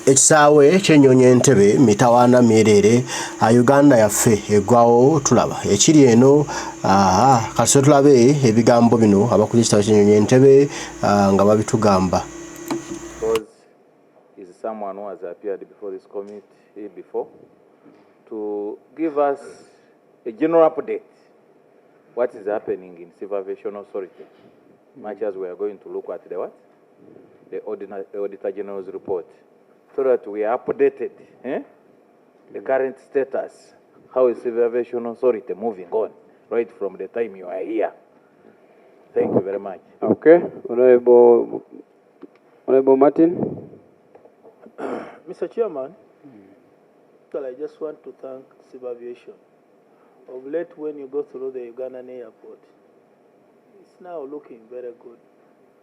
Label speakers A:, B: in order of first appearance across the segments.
A: Ekisawe Ky'Ennyonyi Entebe mitawaana myereere Uganda yaffe eggwawo tulaba ekiri eno kasito tulabe ebigambo bino abakulira Ekisawe Ky'Ennyonyi Entebe nga babitugamba.
B: Because is someone who has appeared before this committee before to give us a general update what is happening in Civil Aviation Authority, much as we are going to look at the what? The Auditor General's report, so that we are updated, the current status, how is Civil Aviation Authority moving on, right from the time you are here. Thank you very much.
C: Okay, Honorable Martin.
D: Mr. Chairman, I just want to thank Civil Aviation. Of late, when you go through the Ugandan airport, it's now looking very good.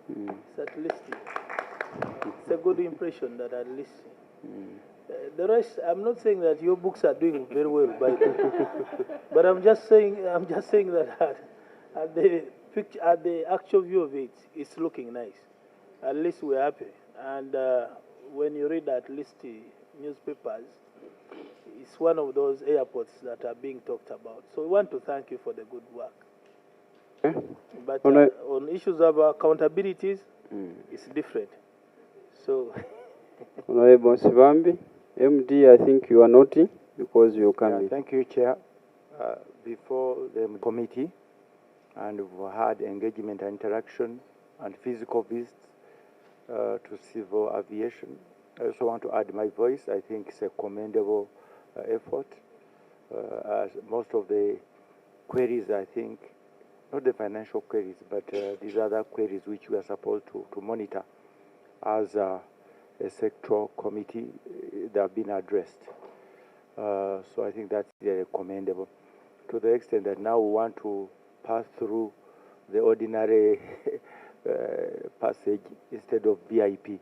D: It's at least it's a good impression that at least the rest. I'm not saying that your books are doing very well, but I'm just saying that at the actual view of it, it's looking nice. At least we're happy. And when you read at least the newspapers, it's one of those airports that are being talked about. So we want to thank you for the good work. Okay. But on issues of accountabilities, it's different. So,
C: Honorable Sivambi, MD, I think you are noting because you come.
E: Thank you, Chair. Before the committee, and we've had engagement and interaction and physical visits to civil aviation. I also want to add my voice. I think it's a commendable effort. As most of the queries, I think, not the financial queries, but these other queries which we are supposed to monitor as a sectoral committee, they have been addressed. So I think that's very commendable, to the extent that now we want to pass through the ordinary passage instead of VIP.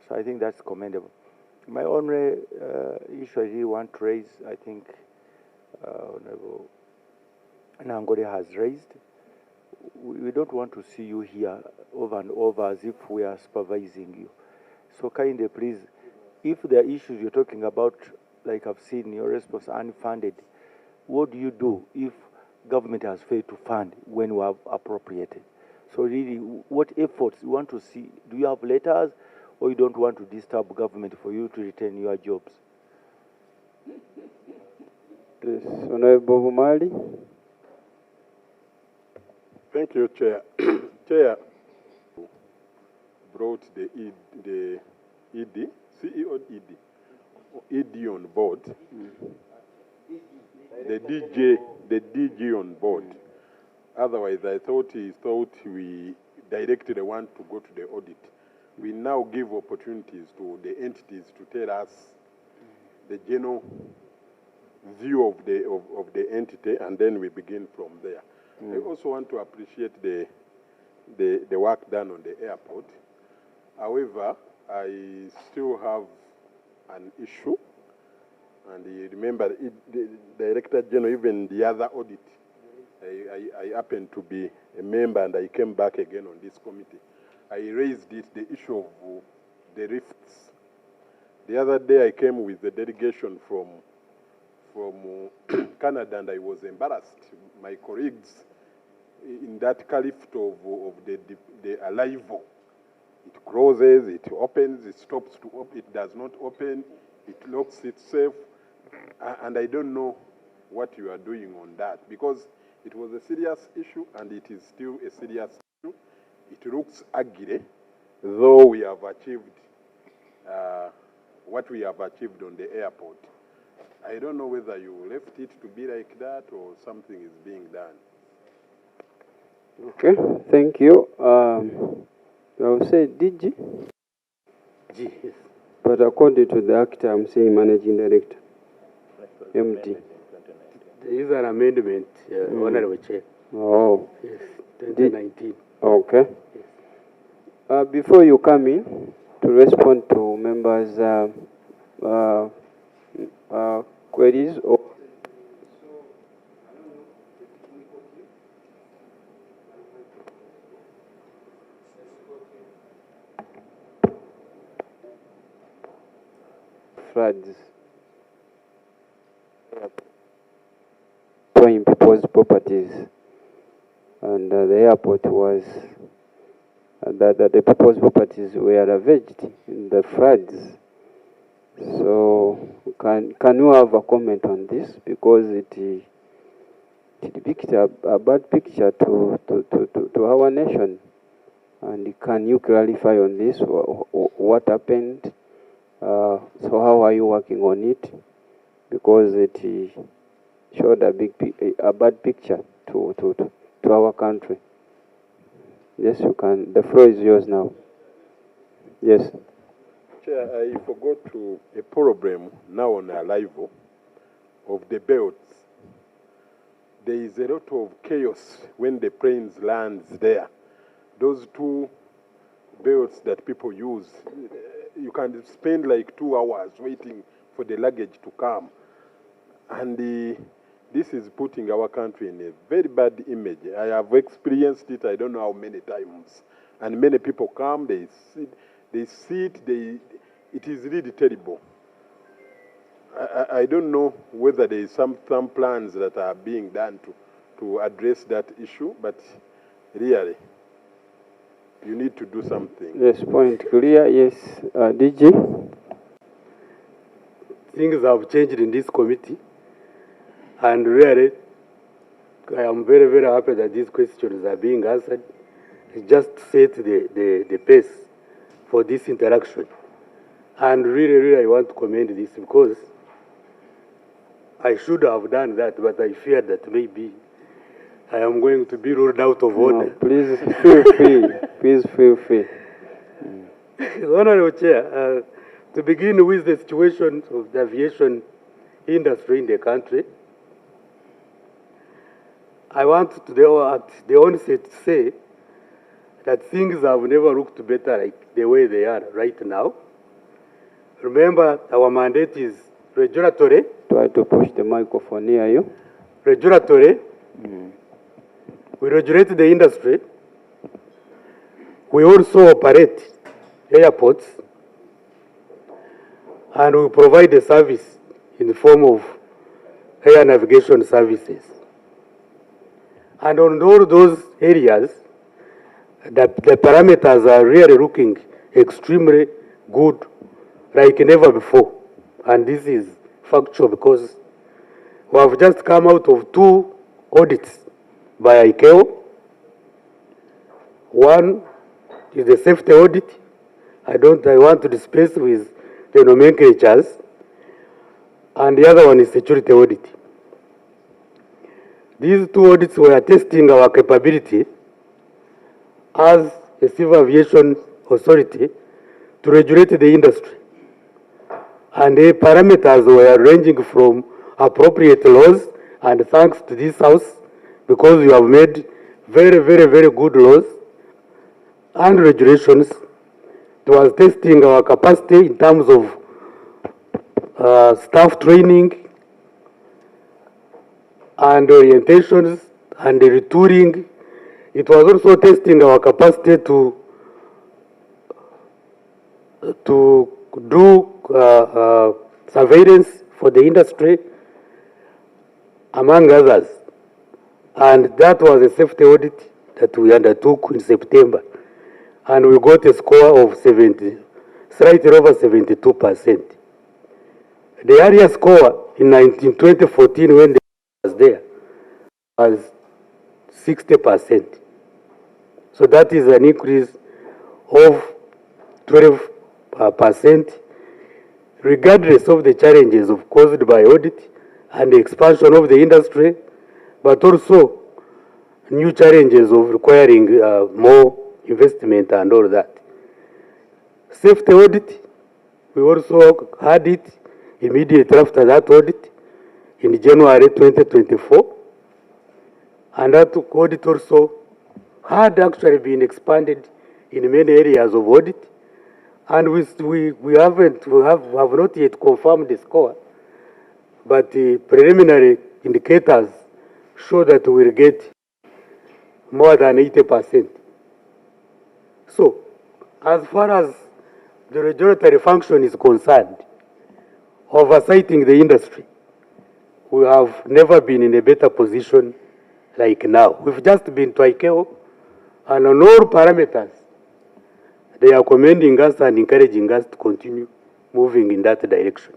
E: So I think that's commendable. My only issue I really want to raise, I think Honorable Nangore has raised. We don't want to see you here over and over as if we are supervising you. So kindly, please, if there are issues you're talking about, like I've seen your response, unfunded, what do you do if government has failed to fund when we have appropriated? So really, what efforts you want to see? Do you have letters, or you don't want to disturb government for you to retain your jobs?
C: Please, Honorable Mali.
F: Thank you, Chair. Chair brought the ED, CEO ED on board. The DG on board. Otherwise, I thought he thought we directly want to go to the audit. We now give opportunities to the entities to tell us the general view of the entity, and then we begin from there. I also want to appreciate the work done on the airport. However, I still have an issue, and you remember the Director General, even the other audit, I happen to be a member, and I came back again on this committee. I raised it, the issue of the rifts. The other day I came with the delegation from Canada, and I was embarrassed. My colleagues in that caliphate of the arrival, it closes, it opens, it stops to open, it does not open, it locks itself, and I don't know what you are doing on that, because it was a serious issue, and it is still a serious issue. It looks ugly, though we have achieved what we have achieved on the airport. I don't know whether you left it to be like that or something is being done.
C: Okay, thank you. I will say DG.
B: Yes.
C: But according to the act, I'm saying Managing Director. MD.
G: There is an amendment, Honorable Chair.
C: Oh.
G: Yes, 2019.
C: Okay. Yes. Before you come in to respond to members' queries or floods destroying people's properties, and the airport was that the people's properties were ravaged in the floods. So can you have a comment on this, because it depicts a bad picture to our nation? And can you clarify on this, what happened? So how are you working on it? Because it showed a bad picture to our country. Yes, you can. The floor is yours now. Yes.
F: Chair, I forgot a problem now on arrival of the belts. There is a lot of chaos when the planes lands there. Those two belts that people use, you can spend like 2 hours waiting for the luggage to come. And this is putting our country in a very bad image. I have experienced it, I don't know how many times. And many people come, they sit, it is really terrible. I don't know whether there is some plans that are being done to address that issue, but really, you need to do something.
C: Yes, point clear. Yes, DG.
G: Things have changed in this committee, and really, I am very, very happy that these questions are being answered. It just set the pace for this interaction. And really, really, I want to commend this, because I should have done that, but I feared that maybe I am going to be ruled out of order.
C: No, please feel free. Please feel free.
G: Honorable Chair, to begin with the situation of the aviation industry in the country, I want to at the onset to say that things have never looked better like the way they are right now. Remember, our mandate is regulatory.
C: Try to push the microphone near you.
G: Regulatory. We regulate the industry. We also operate airports, and we provide a service in the form of air navigation services. And on all those areas, the parameters are really looking extremely good, like never before. And this is factual, because we have just come out of 2 audits by ICAO. One is the safety audit. I want to dispense with the nomenclatures. And the other one is security audit. These 2 audits were testing our capability as a civil aviation authority to regulate the industry. And the parameters were ranging from appropriate laws, and thanks to this House, because you have made very, very, very good laws and regulations, it was testing our capacity in terms of staff training and orientations and retooling. It was also testing our capacity to do surveillance for the industry, among others. And that was a safety audit that we undertook in September. And we got a score of slightly over 72%. The area score in 2014, when the was there, was 60%. So that is an increase of 12%, regardless of the challenges caused by audit and the expansion of the industry, but also new challenges of requiring more investment and all that. Safety audit, we also had it immediately after that audit in January 2024. And that audit also had actually been expanded in many areas of audit. And we have not yet confirmed the score, but the preliminary indicators show that we will get more than 80%. So, as far as the regulatory function is concerned, oversighting the industry. We have never been in a better position like now. We've just been to ICAO, and on all parameters, they are commending us and encouraging us to continue moving in that direction.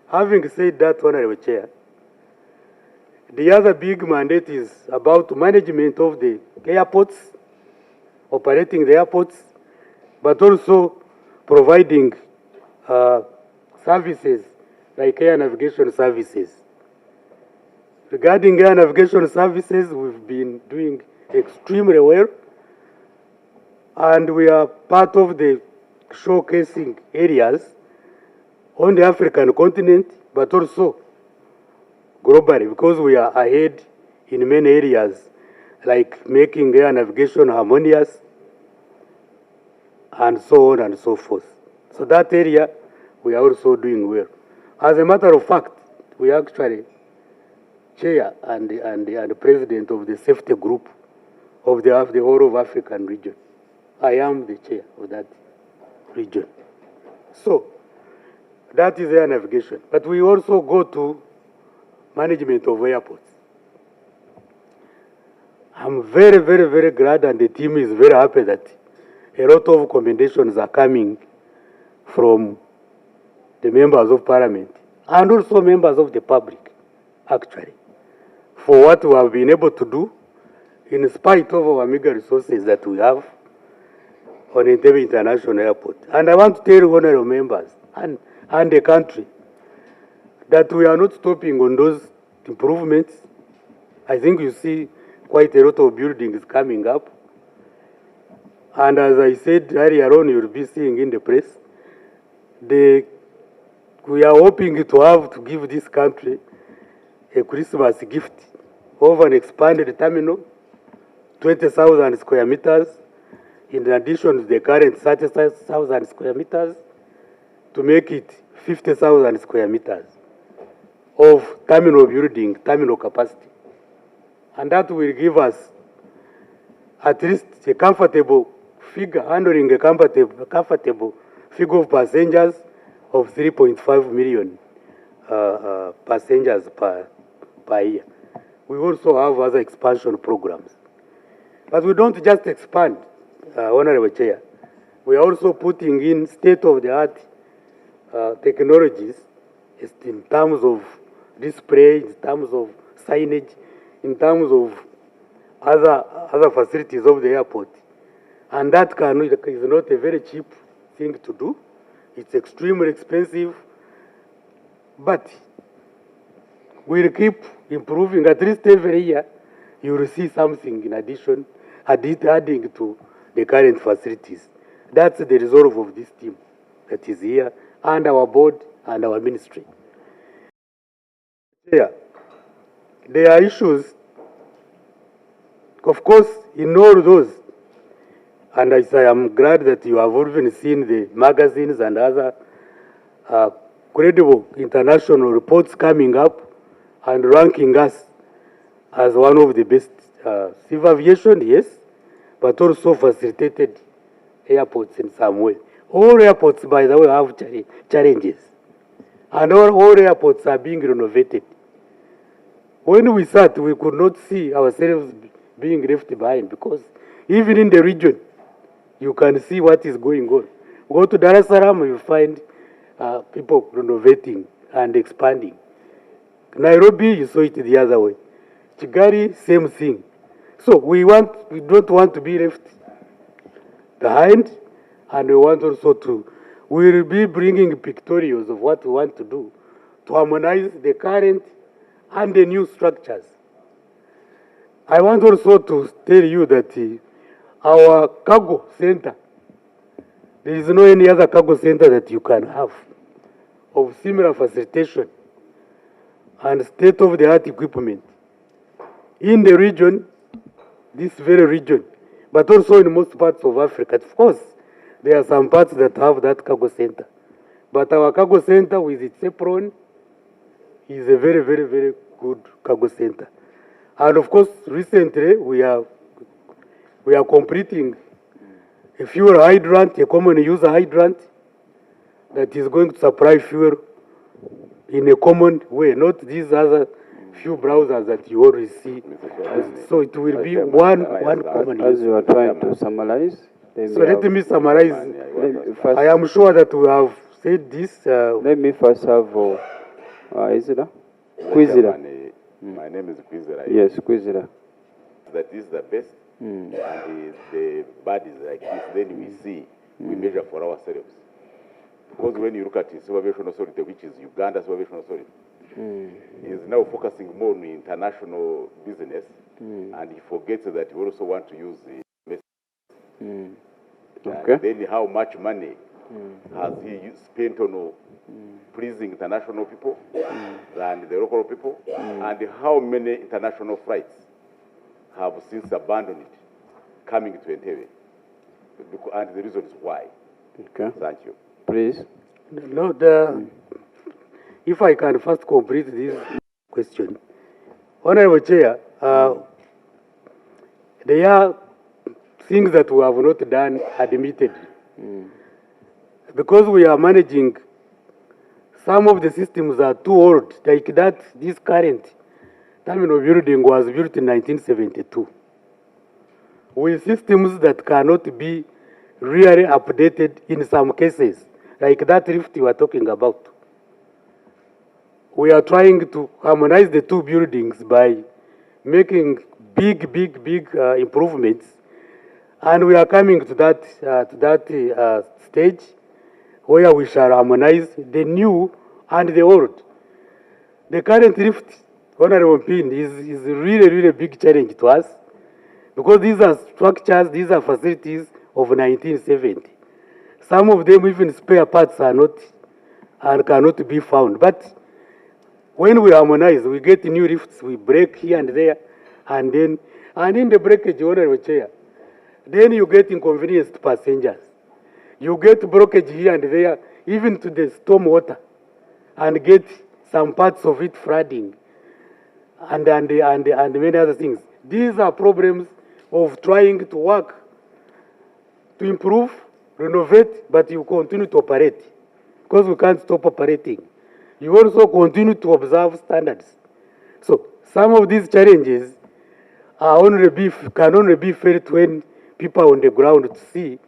G: Having said that, Honorable Chair, the other big mandate is about management of the airports, operating the airports, but also providing services like air navigation services. Regarding air navigation services, we've been doing extremely well, and we are part of the showcasing areas on the African continent, but also globally, because we are ahead in many areas, like making air navigation harmonious, and so on and so forth. So that area, we are also doing well. As a matter of fact, we actually chair and the president of the safety group of the whole of African region. I am the chair of that region. So that is air navigation. But we also go to management of airports. I'm very, very, very glad, and the team is very happy that a lot of commendations are coming from the members of parliament and also members of the public, actually, for what we have been able to do in spite of our meager resources that we have on Entebbe International Airport. And I want to tell honorable members and the country that we are not stopping on those improvements. I think you see quite a lot of buildings coming up. And as I said earlier on, you'll be seeing in the press, we are hoping to give this country a Christmas gift of an expanded terminal, 20,000 square meters, in addition to the current 30,000 square meters, to make it 50,000 square meters of terminal building, terminal capacity. And that will give us at least a comfortable figure, handling a comfortable figure of passengers of 3.5 million passengers per year. We also have other expansion programs. But we don't just expand, Honorable Chair. We are also putting in state-of-the-art technologies in terms of display, in terms of signage, in terms of other facilities of the airport. And that is not a very cheap thing to do. It's extremely expensive, but we'll keep improving. At least every year, you will see something in addition, adding to the current facilities. That's the resolve of this team that is here, and our board and our ministry. Yeah. There are issues, of course, in all those, and I am glad that you have even seen the magazines and other credible international reports coming up and ranking us as one of the best civil aviation, yes, but also facilitated airports in some way. All airports, by the way, have challenges, and all airports are being renovated. When we sat, we could not see ourselves being left behind, because even in the region, you can see what is going on. Go to Dar es Salaam, you find people renovating and expanding. Nairobi, you saw it the other way. Kigali, same thing. So we don't want to be left behind, and we want also we'll be bringing pictorials of what we want to do to harmonize the current and the new structures. I want also to tell you that our cargo center, there is no any other cargo center that you can have of similar facilitation and state-of-the-art equipment in the region, this very region, but also in most parts of Africa. Of course, there are some parts that have that cargo center, but our cargo center with its apron is a very, very, very good cargo center. And of course, recently we are completing a fuel hydrant, a common user hydrant that is going to supply fuel in a common way, not these other few browsers that you always see. So it will be one common
C: As
G: use.
C: you are trying to summarize,
G: So let me summarize.
C: first,
G: I am sure that we have said this.
C: let me first have, is it Quizira?
H: My name is Kwizera.
C: Yes, Quizira.
H: That is the best, and the bad is like this. Then we see, we measure for ourselves. Because when you look at the Supervision Authority, which is Uganda Supervision Authority, is now focusing more on international business, and he forgets that we also want to use the
C: Okay.
H: then how much money has he spent on pleasing international people and the local people, and how many international flights have since abandoned it, coming to Entebbe, and the reasons why.
C: Okay.
H: Thank you.
C: Please.
G: No, if I can first complete this question. Honorable Chair, there are things that we have not done admittedly. Because we are managing, some of the systems are too old, like that, this current terminal building was built in 1972. With systems that cannot be really updated in some cases, like that lift you are talking about. We are trying to harmonize the two buildings by making big improvements, and we are coming to that stage where we shall harmonize the new and the old. The current lift, Honorable Pin, is really big challenge to us, because these are structures, these are facilities of 1970. Some of them, even spare parts, are not and cannot be found. But when we harmonize, we get new lifts, we break here and there, and in the breakage, Honorable Chair, then you get inconvenienced passengers. You get blockage here and there, even to the storm water, and get some parts of it flooding, and many other things. These are problems of trying to work to improve, renovate, but you continue to operate, because we can't stop operating. You also continue to observe standards. So some of these challenges can only be felt when people are on the ground to see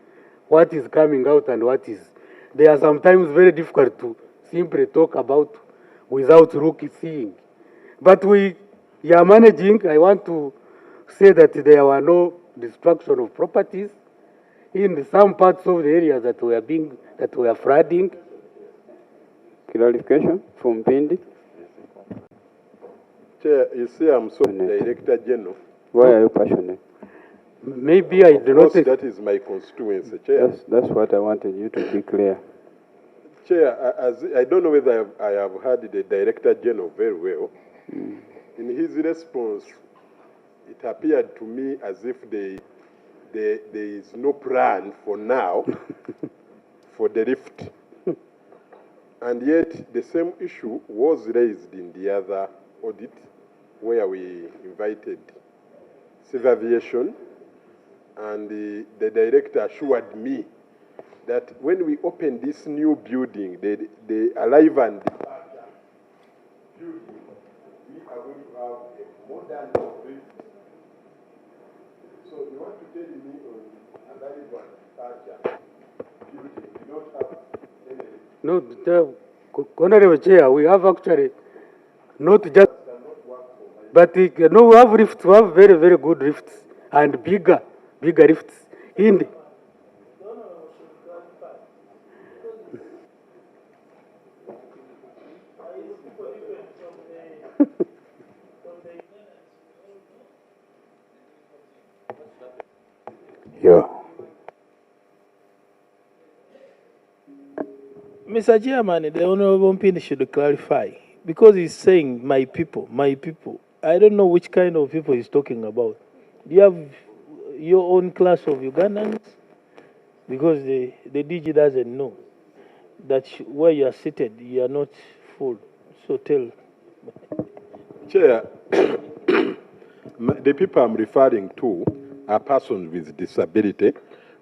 G: what is coming out and what is. They are sometimes very difficult to simply talk about without seeing. But we are managing. I want to say that there were no destruction of properties in some parts of the areas that were flooding.
C: Clarification from Pindi.
F: Chair, you see, I'm so Director General.
C: Why are you passionate?
G: Maybe I do not.
F: That is my constituency, Chair.
C: That's what I wanted you to be clear.
F: Chair, I don't know whether I have heard the Director General very well. In his response, it appeared to me as if there is no plan for now for the lift. And yet, the same issue was raised in the other audit, where we invited Civil Aviation, and the director assured me that when we open this new building, the arrival and departure building, we are going to have a modern lift. So you want to tell me on arrival and departure building, we don't have any.
G: No, Honorable Chair, we have actually not just, but we have lifts, we have very good lifts and bigger lifts in the,
E: Yeah.
D: Mr. Chairman, the Honorable Mpini should clarify, because he's saying my people. I don't know which kind of people he's talking about. Do you have your own class of Ugandans? Because the DG doesn't know that where you are seated, you are not full. So tell.
F: Chair, the people I'm referring to are persons with disability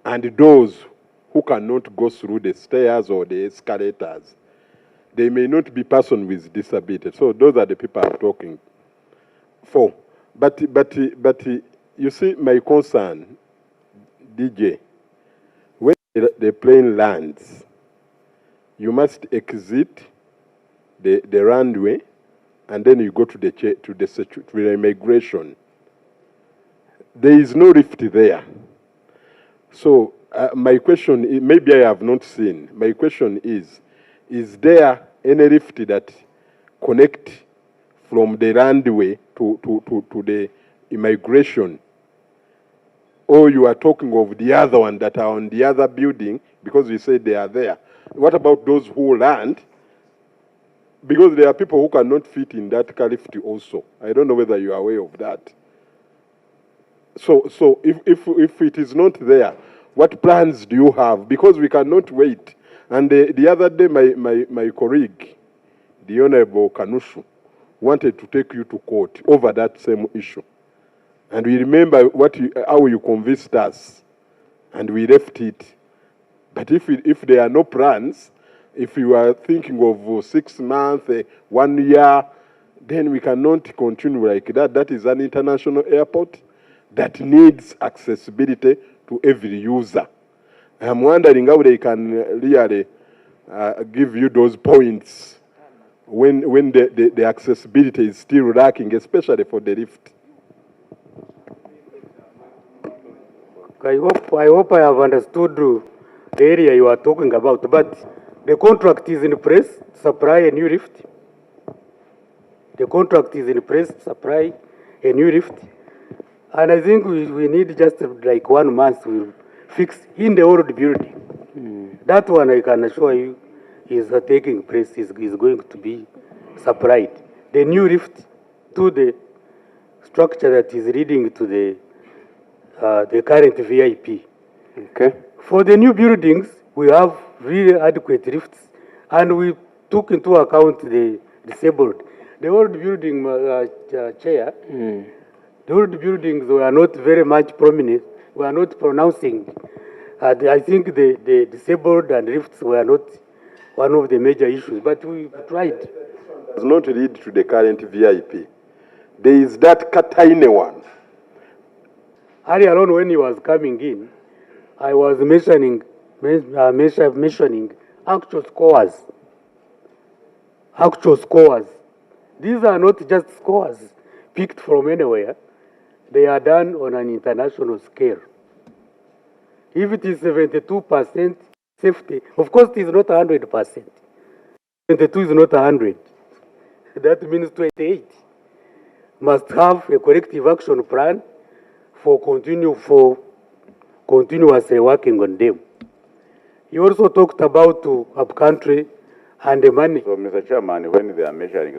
F: and those who cannot go through the stairs or the escalators. they may not be person with disability. So those are the people I'm talking for. But you see, my concern, DJ, when the plane lands, you must exit the runway, and then you go to the immigration. There is no lift there. So my question is, maybe I have not seen. My question is there any lift that connect from the runway to the immigration? Or you are talking of the other one that are on the other building because you said they are there? What about those who land? Because there are people who cannot fit in that car lift also. I don't know whether you are aware of that. So if it is not there, what plans do you have? Because we cannot wait. And the other day, my colleague, the Honorable Kanushu, wanted to take you to court over that same issue. And we remember how you convinced us, and we left it. But if there are no plans, if you are thinking of 6 months, 1 year, then we cannot continue like that. That is an international airport that needs accessibility to every user. I'm wondering how they can really give you those points when the accessibility is still lacking, especially for the lift.
G: I hope I have understood the area you are talking about, but the contract is in place to supply a new lift. The contract is in place to supply a new lift. And I think we need just like 1 month to fix in the old building. That one I can assure you is taking place, is going to be supplied. The new lift to the structure that is leading to the current VIP.
C: Okay.
G: For the new buildings, we have really adequate lifts, and we took into account the disabled. The old building chair, the old buildings were not very much prominent, were not pronouncing. I think the disabled and lifts were not one of the major issues, but we tried.
F: It does not lead to the current VIP. There is that tiny one.
G: Earlier on, when he was coming in, I was mentioning actual scores. Actual scores. These are not just scores picked from anywhere. They are done on an international scale. If it is 72% safety, of course it is not 100%. 72 is not 100. That means 28 must have a corrective action plan for continuously working on them. You also talked about upcountry and the money.
H: So, Mr. Chairman, when they are measuring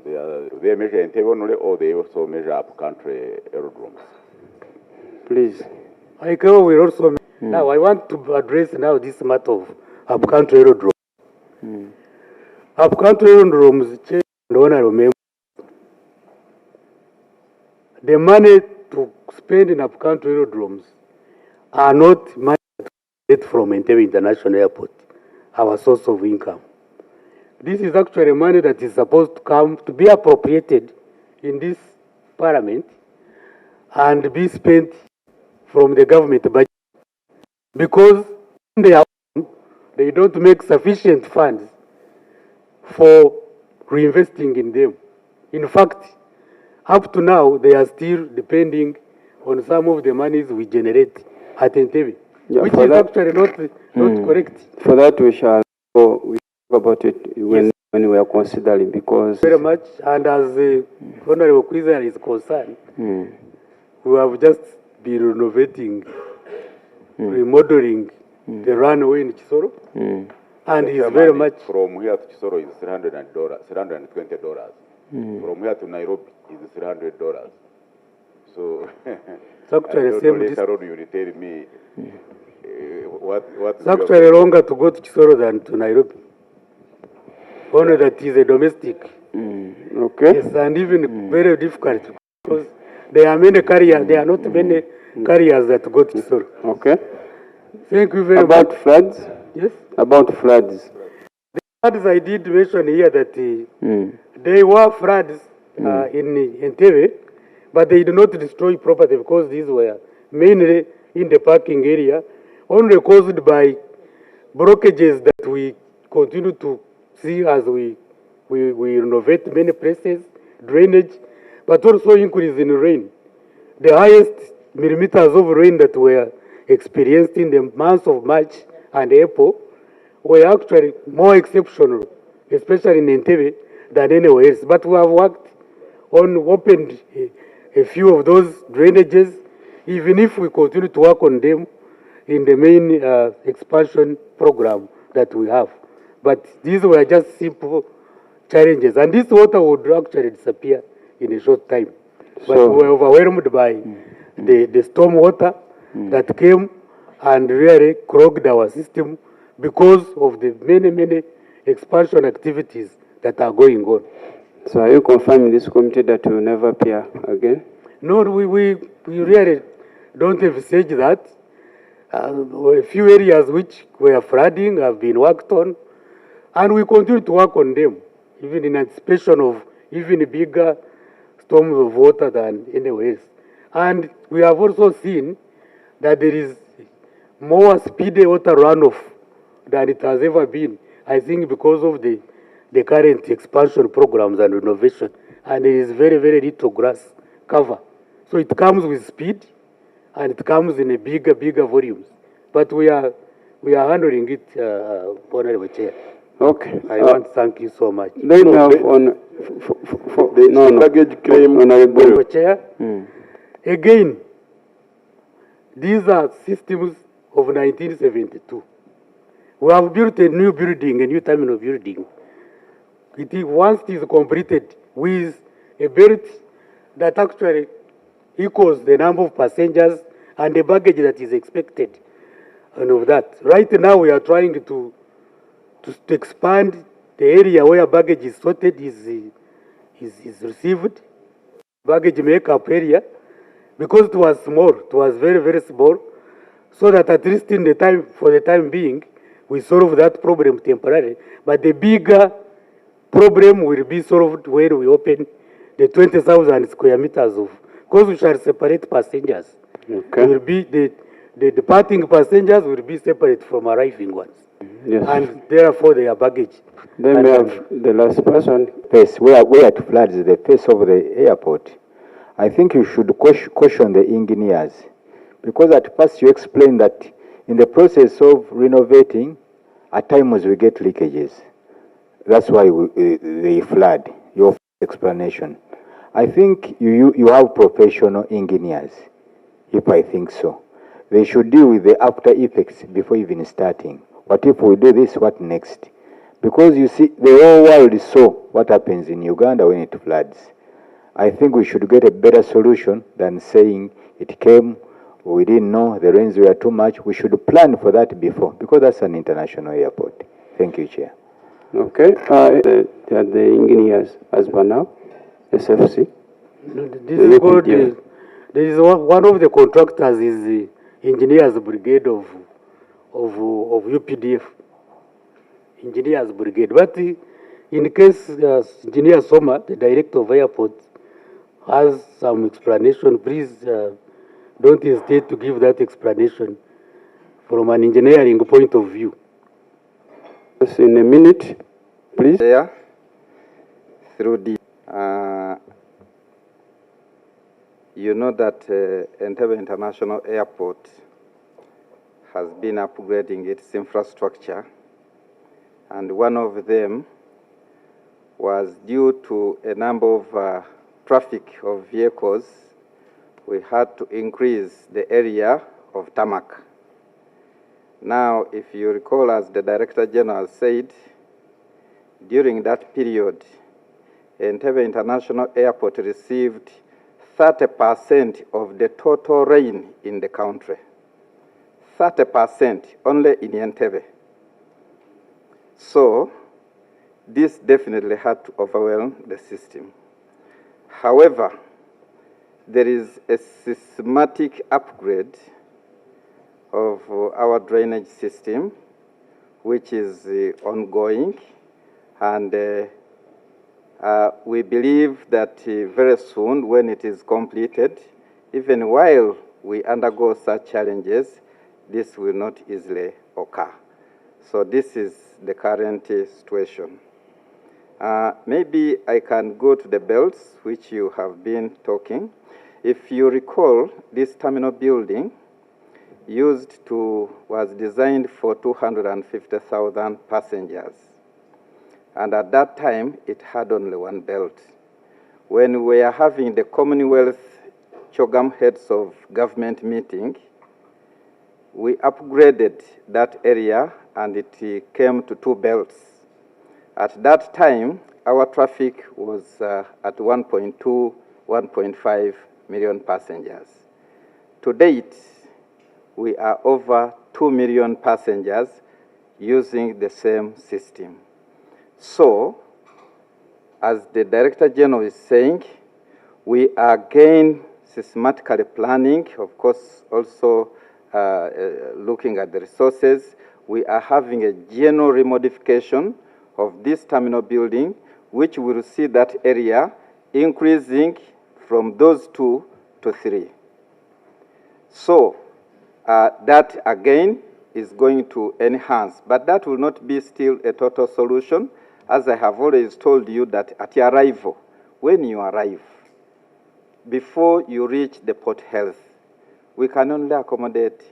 H: they measure Entebe only, or they also measure upcountry aerodromes?
G: Please. I will also. Now, I want to address now this matter of upcountry aerodromes. Upcountry aerodromes, Chair and Honorable Members, the money to spend in upcountry aerodromes are not money from Entebe International Airport, our source of income. This is actually money that is supposed to come to be appropriated in this parliament and be spent from the government budget, because they don't make sufficient funds for reinvesting in them. In fact, up to now, they are still depending on some of the monies we generate at Entebe, which is actually not correct.
C: For that, we shall talk about it when we are considering, because...
G: Very much, and as the Honorable Kwizera is concerned, we have just been renovating, remodeling the runway in Chisoro, and it's very much...
H: From here to Chisoro is $320. From here to Nairobi is $300. So,
G: it's actually the same distance.
H: You tell me
G: it's actually longer to go to Chisoro than to Nairobi. Only that is a domestic.
C: Okay.
G: Yes, and even very difficult, because there are many carriers. There are not many carriers that go to Chisoro.
C: Okay.
G: Thank you very much.
C: About floods?
G: Yes?
C: About floods.
G: Floods, I did mention here that there were floods in Entebe, but they did not destroy property because these were mainly in the parking area, only caused by blockages that we continue to see as we renovate many places, drainage, but also increase in rain. The highest millimeters of rain that were experienced in the months of March and April were actually more exceptional, especially in Entebe, than anywhere else. But we have worked on, opened a few of those drainages, even if we continue to work on them in the main expansion program that we have. But these were just simple challenges, and this water would actually disappear in a short time. But we were overwhelmed by the storm water that came and really clogged our system because of the many expansion activities that are going on.
C: So are you confirming this committee that will never appear again?
G: No, we really don't envisage that. A few areas which were flooding have been worked on, and we continue to work on them, even in anticipation of even bigger storms of water than anywhere else. And we have also seen that there is more speedy water runoff than it has ever been, I think because of the current expansion programs and renovation, and there is very little grass cover. So it comes with speed, and it comes in a bigger volumes. But we are handling it, Honorable Chair.
C: Okay.
G: I want to thank you so much.
C: Then we have on
F: the luggage claim.
G: Honorable Chair. Again, these are systems of 1972. We have built a new building, a new terminal building. Once it is completed with a belt that actually equals the number of passengers and the baggage that is expected, and of that. Right now we are trying to expand the area where baggage is sorted, is received, baggage makeup area, because it was small, it was very small, so that at least for the time being, we solve that problem temporarily. But the bigger problem will be solved when we open the 20,000 square meters of, because we shall separate passengers.
C: Okay.
G: Will be the departing passengers will be separate from arriving ones.
C: Yes.
G: And therefore their baggage.
C: Then we have the last person.
I: Face where it floods the face of the airport. I think you should caution the engineers, because at first you explained that in the process of renovating, at times we get leakages. That's why they flood. Your explanation. I think you have professional engineers. If I think so, they should deal with the after effects before even starting. What if we do this? What next? Because you see, the whole world saw what happens in Uganda when it floods. I think we should get a better solution than saying it came, we didn't know, the rains were too much. We should plan for that before, because that's an international airport. Thank you, Chair.
C: Okay. The engineers as per now, SFC.
G: This is called, there is one of the contractors is the Engineers Brigade of UPDF. Engineers Brigade. But in case Engineer Soma, the Director of Airport, has some explanation, please don't hesitate to give that explanation from an engineering point of view.
C: Just in a minute, please.
J: There, through the, you know that Entebbe International Airport has been upgrading its infrastructure, and one of them was due to a number of traffic of vehicles. We had to increase the area of tarmac. Now, if you recall, as the Director General said, during that period, Entebbe International Airport received 30% of the total rain in the country. 30% only in Entebbe. So, this definitely had to overwhelm the system. However, there is a systematic upgrade of our drainage system, which is ongoing, and we believe that very soon, when it is completed, even while we undergo such challenges, this will not easily occur. So this is the current situation. Maybe I can go to the belts, which you have been talking. If you recall, this terminal building was designed for 250,000 passengers. And at that time, it had only one belt. When we are having the Commonwealth Chogam Heads of Government meeting, we upgraded that area and it came to 2 belts. At that time, our traffic was at 1.2, 1.5 million passengers. To date, we are over 2 million passengers using the same system. So, as the Director General is saying, we are again systematically planning, of course, also looking at the resources. We are having a general remodification of this terminal building, which will see that area increasing from those 2 to 3. So, that again is going to enhance, but that will not be still a total solution. As I have always told you, that at your arrival, when you arrive, before you reach the port health, we can only accommodate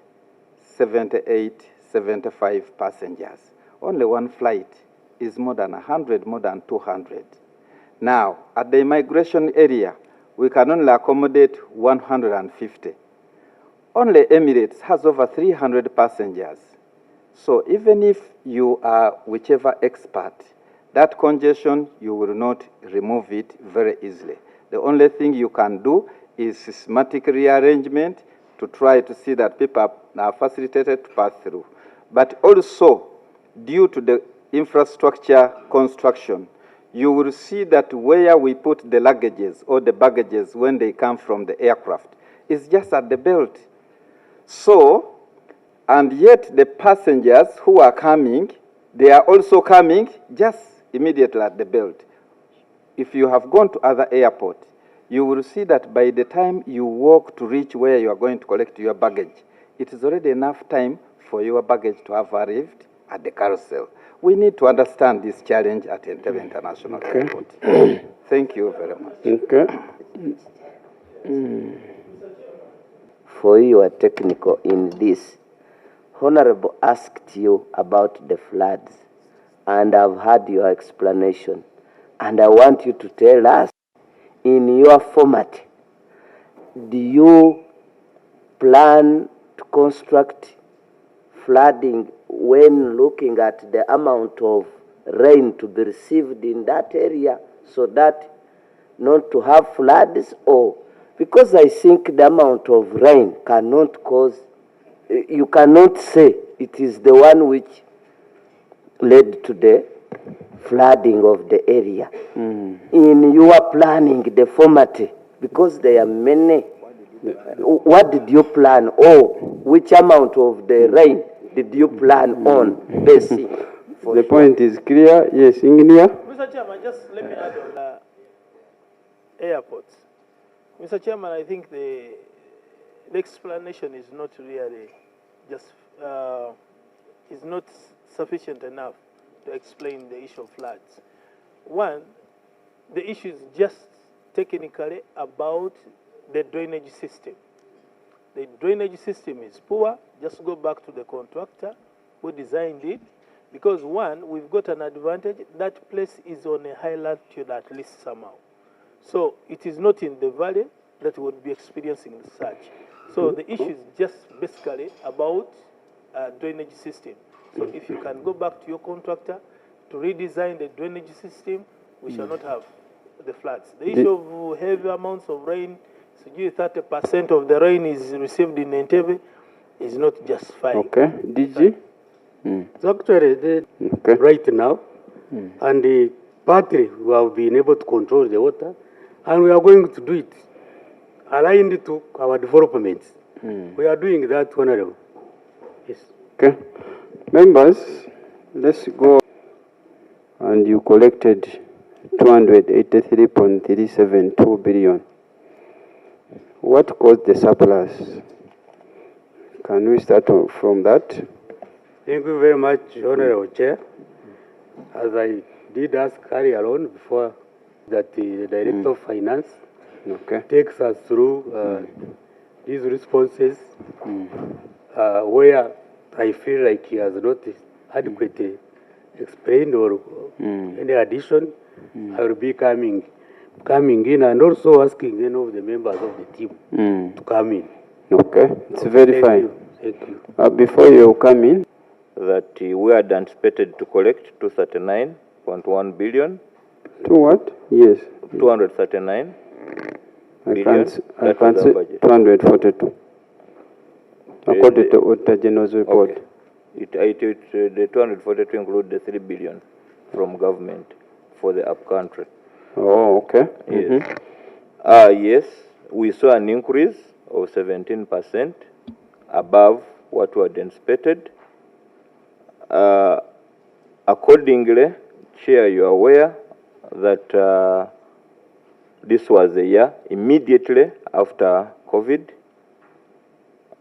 J: 78, 75 passengers. Only one flight is more than 100, more than 200. Now, at the immigration area, we can only accommodate 150. Only Emirates has over 300 passengers. So even if you are whichever expert, that congestion, you will not remove it very easily. The only thing you can do is systematic rearrangement to try to see that people are facilitated to pass through. But also, due to the infrastructure construction, you will see that where we put the luggages or the baggages when they come from the aircraft is just at the belt. So, and yet the passengers who are coming, they are also coming just immediately at the belt. If you have gone to other airports, you will see that by the time you walk to reach where you are going to collect your baggage, it is already enough time for your baggage to have arrived at the carousel. We need to understand this challenge at Entebbe International Airport. Thank you very much.
K: Okay.
L: For your technical in this, Honorable asked you about the floods, and I've heard your explanation. And I want you to tell us, in your format, do you plan to construct flooding when looking at the amount of rain to be received in that area so that not to have floods? Or because I think the amount of rain cannot cause, you cannot say it is the one which led to the flooding of the area. In your planning, the format, because there are many, what did you plan, or which amount of the rain did you plan on basing?
K: The point is clear. Yes, Engineer.
D: Mr. Chairman, just let me add on the airports. Mr. Chairman, I think the explanation is not really just, is not sufficient enough to explain the issue of floods. One, the issue is just technically about the drainage system. The drainage system is poor. Just go back to the contractor who designed it. Because one, we've got an advantage. That place is on a high latitude at least somehow. So it is not in the valley that would be experiencing such. So the issue is just basically about drainage system. So if you can go back to your contractor to redesign the drainage system, we shall not have the floods. The issue of heavy amounts of rain, 30% of the rain is received in Entebbe, is not justified.
K: Okay. DG?
G: So actually, right now, and partly we have been able to control the water, and we are going to do it aligned to our developments. We are doing that, Honorable. Yes.
K: Okay. Members, let's go. And you collected 283.372 billion. What caused the surplus? Can we start from that?
G: Thank you very much, Honorable Chair. As I did ask earlier on before that the Director of Finance takes us through these responses where I feel like he has not adequately explained or any addition. I will be coming in and also asking any of the members of the team to come in.
K: Okay, it's very fine.
G: Thank you.
K: Before you come in,
B: That we had anticipated to collect 239.1 billion.
K: to what? Yes.
B: 239
K: I
B: billion.
K: can't see 242. According to Auditor General's report.
B: Okay. The 242 include the 3 billion from government for the upcountry.
K: Oh, okay.
B: Yes. Yes, we saw an increase of 17% above what we had anticipated. Accordingly, Chair, you are aware that this was a year immediately after COVID.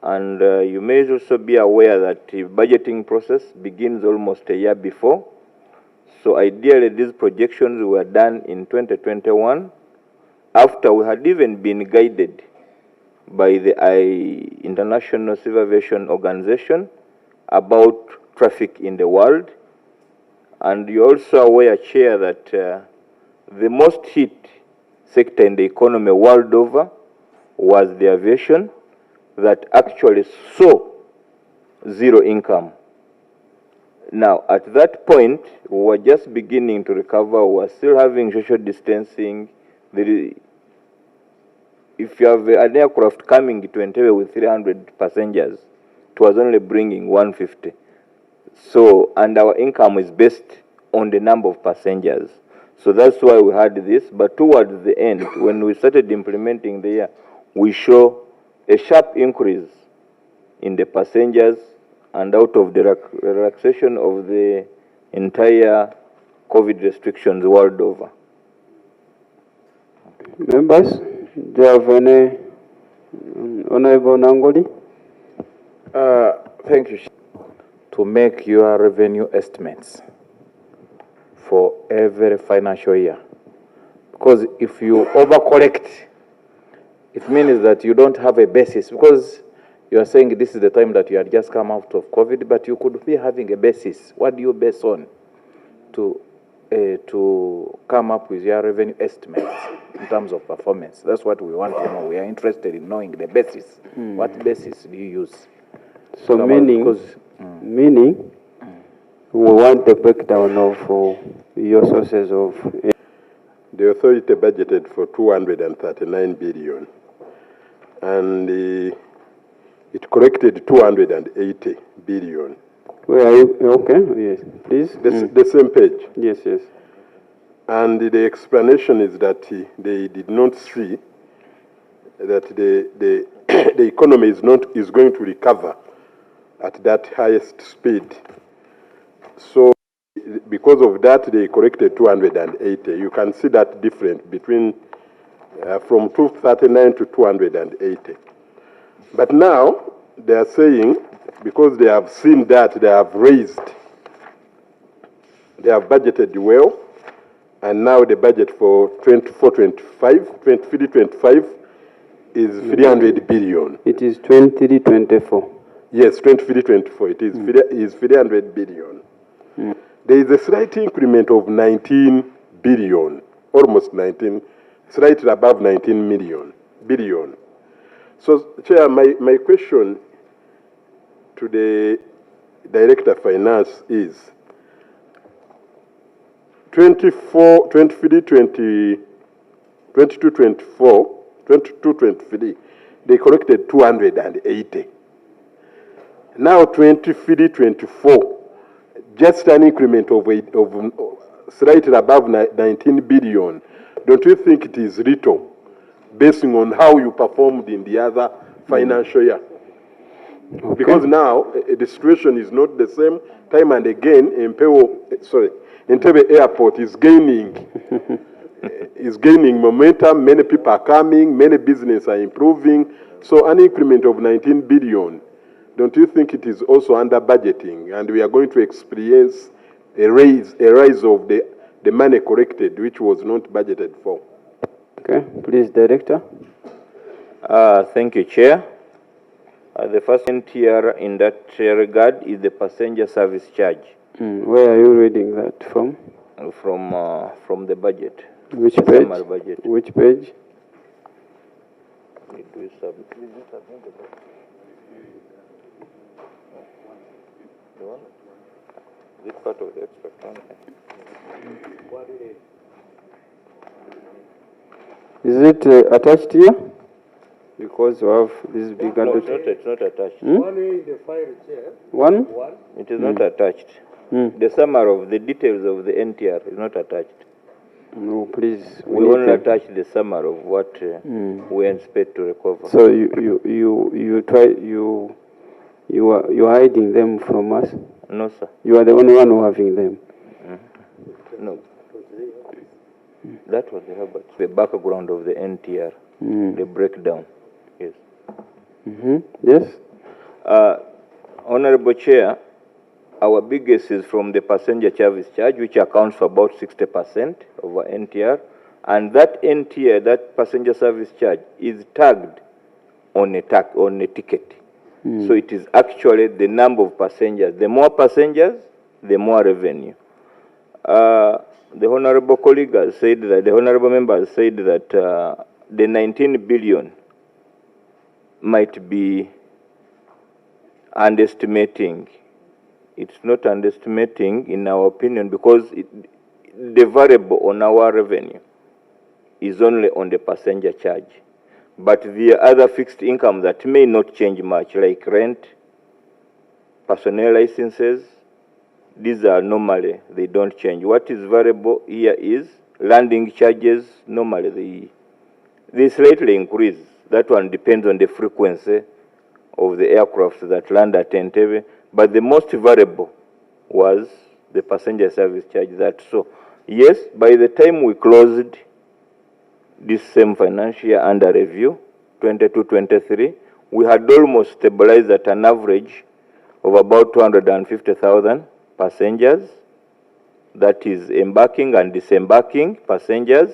B: And you may also be aware that the budgeting process begins almost a year before. So ideally, these projections were done in 2021 after we had even been guided by the International Civil Aviation Organization about traffic in the world. And you're also aware, Chair, that the most hit sector in the economy world over was the aviation, that actually saw zero income. Now, at that point, we were just beginning to recover. We were still having social distancing. If you have an aircraft coming to Entebbe with 300 passengers, it was only bringing 150. So, and our income is based on the number of passengers. So that's why we had this. But towards the end, when we started implementing the year, we show a sharp increase in the passengers, and out of the relaxation of the entire COVID restrictions world over.
K: Members, do you have any? Honorable Nangoli?
B: Thank you.
E: To make your revenue estimates for every financial year. Because if you overcollect, it means that you don't have a basis, because you are saying this is the time that you had just come out of COVID, but you could be having a basis. What do you base on to come up with your revenue estimates in terms of performance? That's what we want to know. We are interested in knowing the basis. What basis do you use?
K: So meaning we want the breakdown of your sources of...
F: The authority budgeted for 239 billion, and it collected 280 billion.
K: Where are you? Okay, yes, please.
F: The same page.
K: Yes, yes.
F: And the explanation is that they did not see that the economy is going to recover at that highest speed. So because of that, they corrected 280. You can see that difference between from 239 to 280. But now they are saying, because they have seen that, they have budgeted well, and now the budget for 23-25 is 300 billion.
K: It is 23-24.
F: Yes, 23-24. It is 300 billion. There is a slight increment of 19 billion, almost 19, slightly above 19 billion. So, Chair, my question to the Director of Finance is 22-24, they collected 280. Now 23-24, just an increment of slightly above 19 billion. Don't you think it is little, based on how you performed in the other financial year? Okay. Because now the situation is not the same. Time and again, Entebbe Airport is gaining momentum. Many people are coming. Many businesses are improving. So an increment of 19 billion, don't you think it is also under budgeting? And we are going to experience a rise of the money collected, which was not budgeted for.
K: Okay, please, Director.
B: Thank you, Chair. The first NTR in that regard is the passenger service charge.
K: Where are you reading that from?
B: From the budget.
K: Which
B: the
K: page?
B: Summer budget.
K: Which page?
B: This part of the extra fund.
K: Is it attached here? Because you have this big...
B: No, it's not attached.
D: One in the file, Chair.
K: One?
B: It is not attached. The summary of the details of the NTR is not attached.
K: No, please.
B: We only attach the summary of what we expect to recover.
K: So you're hiding them from us?
B: No, sir.
K: You are the only one who having them?
B: No. That was the background of the NTR, the breakdown. Yes.
K: Yes.
B: Honorable Chair, our biggest is from the passenger service charge, which accounts for about 60% of our NTR. And that NTR, that passenger service charge, is tagged on a ticket. So it is actually the number of passengers. The more passengers, the more revenue. The honorable colleague has said that, the honorable member has said that the 19 billion might be underestimating. It's not underestimating in our opinion, because the variable on our revenue is only on the passenger charge. But the other fixed income that may not change much, like rent, personnel licenses, these are normally, they don't change. What is variable here is landing charges. Normally, they slightly increase. That one depends on the frequency of the aircraft that land at Entebbe. But the most variable was the passenger service charge. So, yes, by the time we closed this same financial year under review, 22-23, we had almost stabilized at an average of about 250,000 passengers. That is embarking and disembarking passengers.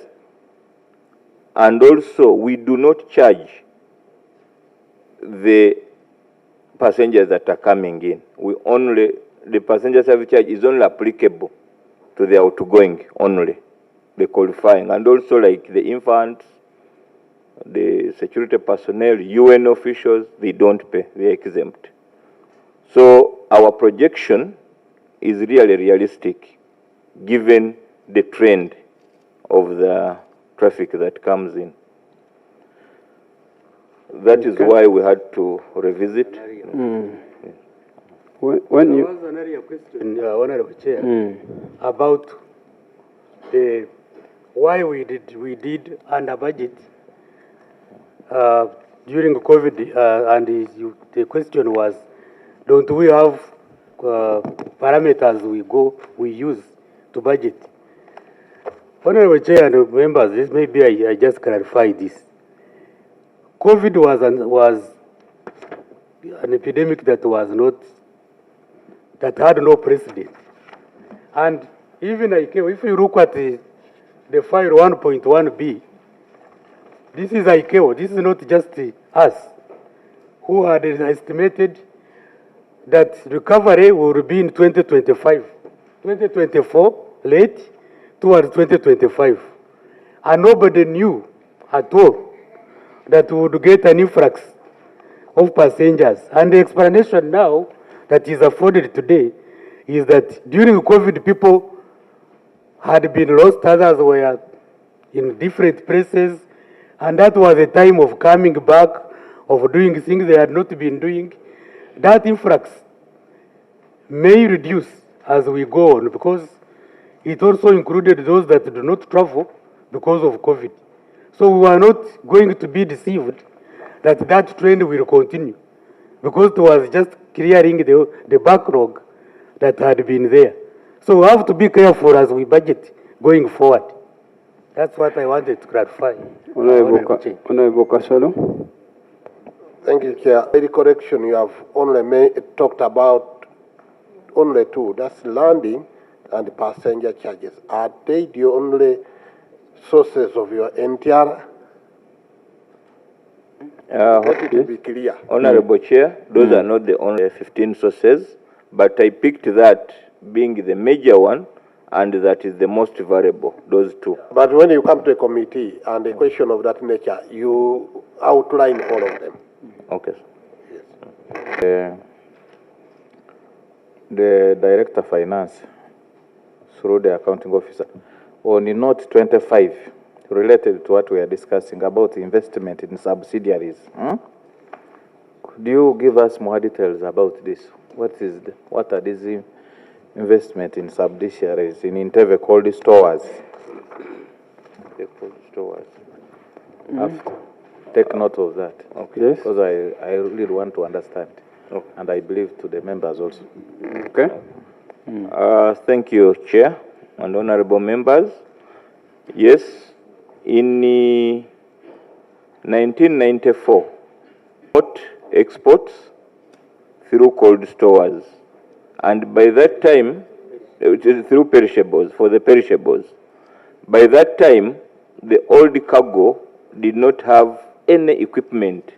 B: And also, we do not charge the passengers that are coming in. The passenger service charge is only applicable to the outgoing only, the qualifying. And also, like the infants, the security personnel, UN officials, they don't pay, they're exempt. So our projection is really realistic, given the trend of the traffic that comes in. That is why we had to revisit.
G: When you... There was an earlier question, Honorable Chair, about why we did under budget during COVID, and the question was, don't we have parameters we use to budget? Honorable Chair and members, this maybe I just clarify this. COVID was an epidemic that had no precedent. And even if you look at the file 1.1b, this is ICAO, this is not just us, who had estimated that recovery will be in 2025, 2024, late, towards 2025. And nobody knew at all that we would get an influx of passengers. And the explanation now that is afforded today is that during COVID, people had been lost, others were in different places, and that was a time of coming back, of doing things they had not been doing. That influx may reduce as we go on, because it also included those that do not travel because of COVID. So we are not going to be deceived that that trend will continue. because it was just clearing the backlog that had been there. So we have to be careful as we budget going forward. That's what I wanted to clarify.
K: Honorable Kasolo.
M: Thank you, Chair. Very correction, you have only talked about only two, that's landing and passenger charges. Are they the only sources of your NTR? Let it be clear.
B: Honorable Chair, those are not the only 15 sources, but I picked that being the major one, and that is the most valuable, those two.
M: But when you come to a committee and a question of that nature, you outline all of them.
B: Okay.
M: Yes.
N: The Director of Finance, through the accounting officer, on note 25, related to what we are discussing about investment in subsidiaries. Could you give us more details about this? What are these investment in subsidiaries in Entebe cold stores? The cold stores. Take note of that. Okay. Yes. Because I really want to understand. Okay. And I believe to the members also.
B: Okay. Thank you, Chair and honorable members. Yes, in 1994, exports through cold stores, and by that time, through perishables, for the perishables. By that time, the old cargo did not have any equipment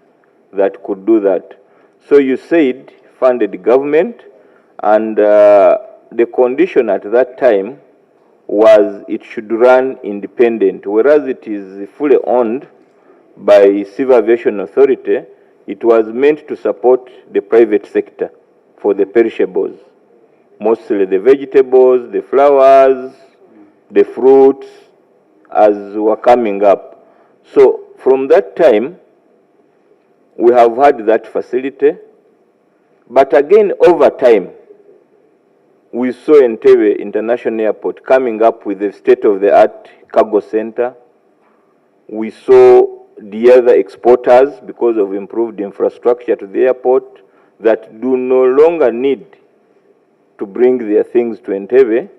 B: that could do that. So you said funded government, and the condition at that time was it should run independent, whereas it is fully owned by Civil Aviation Authority. It was meant to support the private sector for the perishables, mostly the vegetables, the flowers, the fruits, as were coming up. So from that time, we have had that facility, but again, over time, we saw Entebe International Airport coming up with a state-of-the-art cargo center. We saw the other exporters, because of improved infrastructure to the airport, that do no longer need to bring their things to Entebe.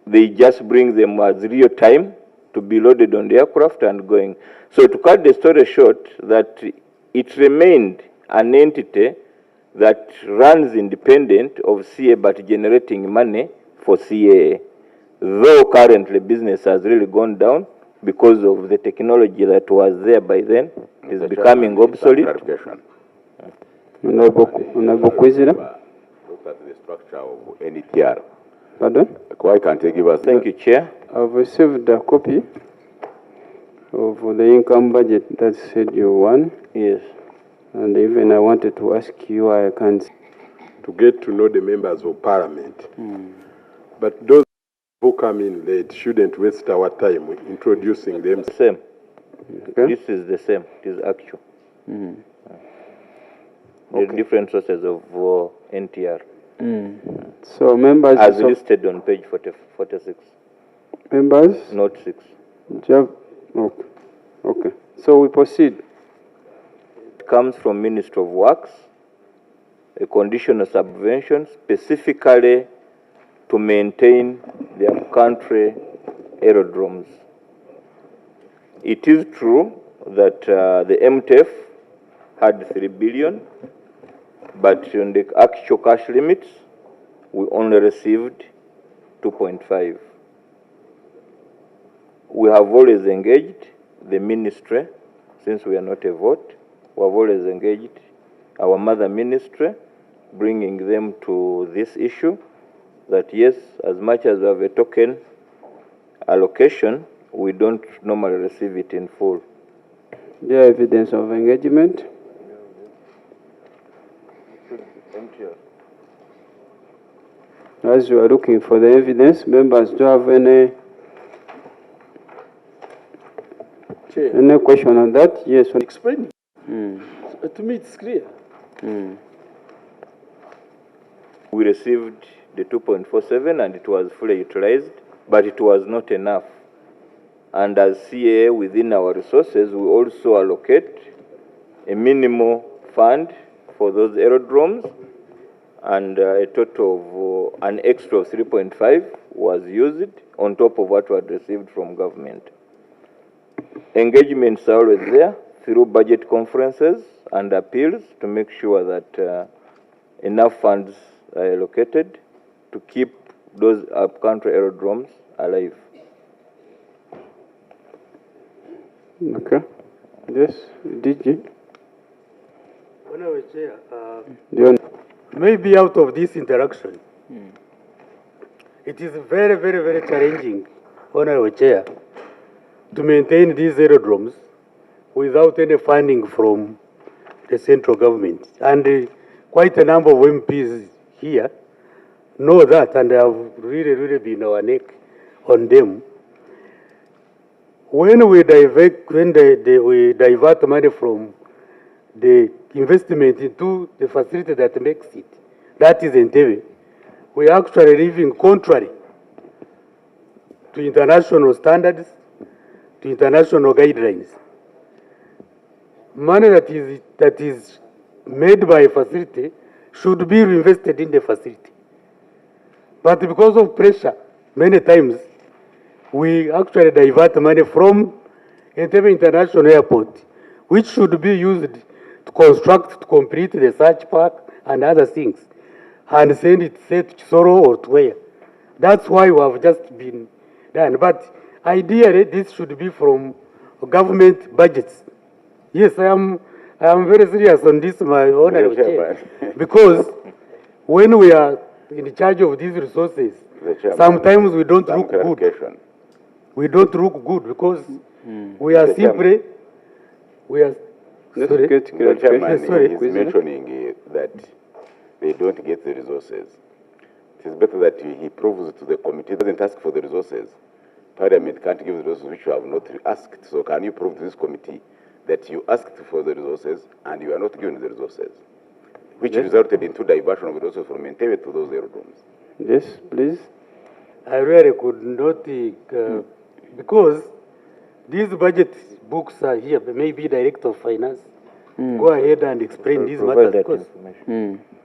B: They just bring them as real time to be loaded on the aircraft and going. So to cut the story short, that it remained an entity that runs independent of CA but generating money for CAA. Though currently business has really gone down because of the technology that was there by then is becoming obsolete.
K: Honorable Kwizera.
H: Look at the structure of NETR.
K: Pardon?
H: Why can't you give us?
B: Thank you, Chair.
K: I've received a copy of the income budget that's Schedule 1.
B: Yes.
K: And even I wanted to ask you, I can't.
F: To get to know the members of parliament. But those who come in late shouldn't waste our time introducing them.
B: Same.
K: Okay.
B: This is the same. It is actual. The
K: Okay.
B: different sources of NTR.
K: So members...
B: As listed on page 46.
K: Members?
B: Note 6.
K: Okay. Okay. So we proceed.
B: It comes from Ministry of Works, a conditional subvention specifically to maintain their country aerodromes. It is true that the MTF had 3 billion, but on the actual cash limits, we only received 2.5. We have always engaged the ministry, since we are not a vote, we have always engaged our mother ministry, bringing them to this issue, that yes, as much as we have a token allocation, we don't normally receive it in full.
K: There evidence of engagement? As you are looking for the evidence, members, do you have any question on that? Yes.
D: Explain. To me, it's clear.
B: We received the 2.47 and it was fully utilized, but it was not enough. And as CAA, within our resources, we also allocate a minimal fund
O: for those aerodromes, and a total of an extra of 3.5 was used on top of what we had received from government. Engagements are always there through budget conferences and appeals to make sure that enough funds are allocated to keep those up-country aerodromes alive.
K: Okay. Yes, DG.
G: Honorable Chair, maybe out of this interaction, it is very, very, very challenging, Honorable Chair, to maintain these aerodromes without any funding from the central government. And quite a number of MPs here know that, and have really, really been our neck on them. When we divert, we divert money from the investment into the facility that makes it, that is Entebbe, we are actually living contrary to international standards, to international guidelines. Money that is made by a facility should be reinvested in the facility. But because of pressure, many times, we actually divert money from Entebbe International Airport, which should be used to construct, to complete the search park and other things, and send it, say, to Chisoro or to where. That's why we have just been done. But ideally, this should be from government budgets. Yes, I am very serious on this, my honorable chair, because when we are in charge of these resources, sometimes we don't look good. We don't look good because we are simply, we are,
H: sorry. The chairman is mentioning that they don't get the resources. It is better that he proves to the committee, doesn't ask for the resources. Parliament can't give the resources which you have not asked. So can you prove to this committee that you asked for the resources and you are not given the resources, which resulted into diversion of resources from Entebbe to those aerodromes?
K: Yes, please.
G: I really could not, because these budget books are here, maybe Director of Finance. Go ahead and explain these matters. Because,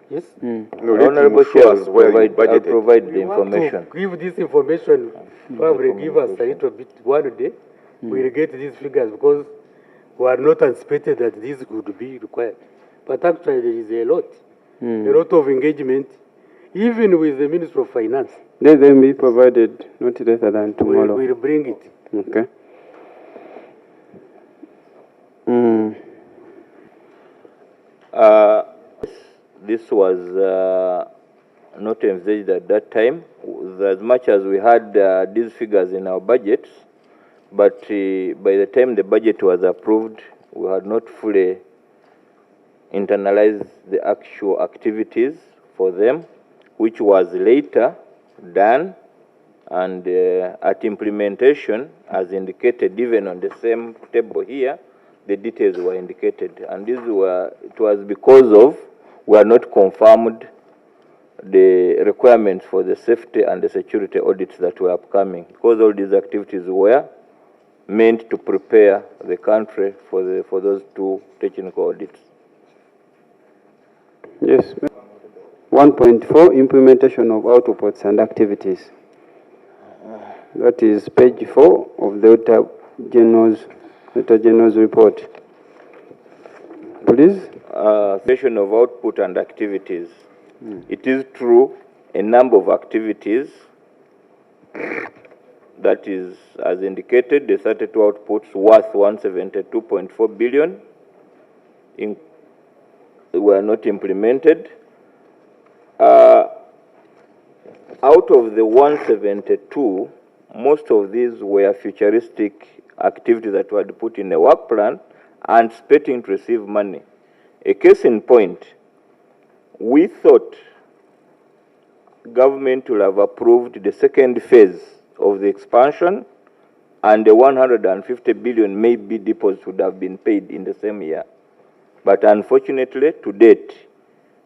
G: yes?
O: No, Honorable Chair will provide the information.
G: To give this information, probably give us a little bit one day. We'll get these figures because we are not anticipated that this would be required. But actually, there is a lot of engagement, even with the Minister of Finance.
K: Let them be provided not later than tomorrow.
G: We'll bring it.
K: Okay.
O: This was not envisaged at that time, as much as we had these figures in our budgets, but by the time the budget was approved, we had not fully internalized the actual activities for them, which was later done, and at implementation, as indicated even on the same table here, the details were indicated, and it was because of we are not confirmed the requirements for the safety and the security audits that were upcoming, because all these activities were meant to prepare the country for those two technical audits.
K: Yes. 1.4, implementation of outputs and activities. That is page 4 of the Auditor General's report. Please.
O: Session of output and activities. It is true, a number of activities, that is, as indicated, the 32 outputs worth 172.4 billion were not implemented. Out of the 172, most of these were futuristic activities that were put in a work plan and expecting to receive money. A case in point, we thought government will have approved the second phase of the expansion, and the 150 billion maybe deposits would have been paid in the same year. But unfortunately, to date,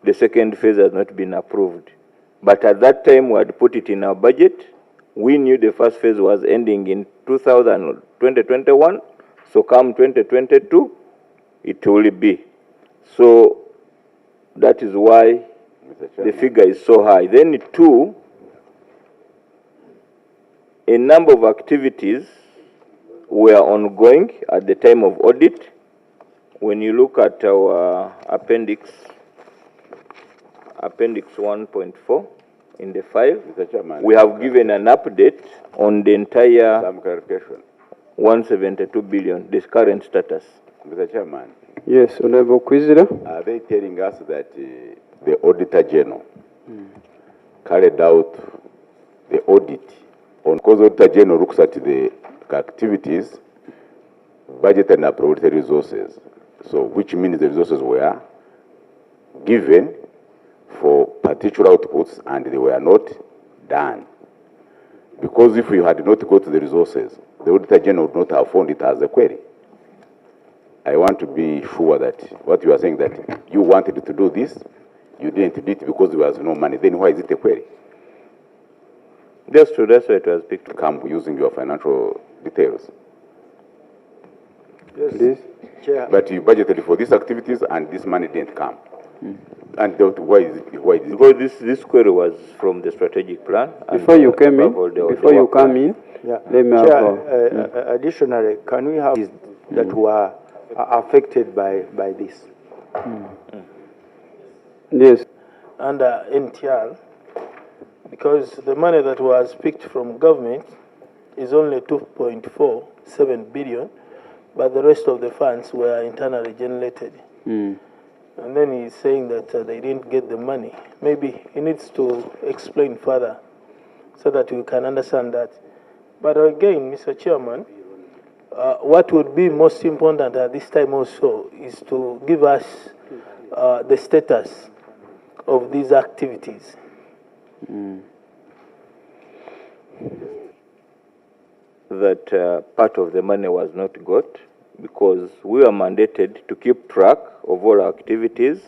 O: the second phase has not been approved. But at that time, we had put it in our budget. We knew the first phase was ending in 2021, so come 2022, it will be. So That is why the figure is so high. Then 2, a number of activities were ongoing at the time of audit. When you look at our appendix 1.4 in the file, we have given an update on the entire 172 billion, this current status.
K: Mr. Chairman. Yes, Honorable Kwizera.
H: Are they telling us that the Auditor General carried out the audit on, because Auditor General looks at the activities, budget and appropriate resources, so which means the resources were given for particular outputs and they were not done. Because if you had not got the resources, the Auditor General would not have found it as a query. I want to be sure that what you are saying, that you wanted to do this, you didn't do it because there was no money, then why is it a query?
O: That's true, that's why it was picked.
H: Come using your financial details.
E: Yes, please. Chair.
H: But you budgeted for these activities and this money didn't come. And why is it?
O: Because this query was from the strategic plan.
K: Before you came in, let me
E: Chair, additionally, can we have that were affected by this?
K: Yes.
D: Under NTR, because the money that was picked from government is only 2.47 billion, but the rest of the funds were internally generated. And then he's saying that they didn't get the money. Maybe he needs to explain further so that we can understand that. But again, Mr. Chairman, what would be most important at this time also is to give us the status of these activities.
O: That part of the money was not got because we are mandated to keep track of all our activities,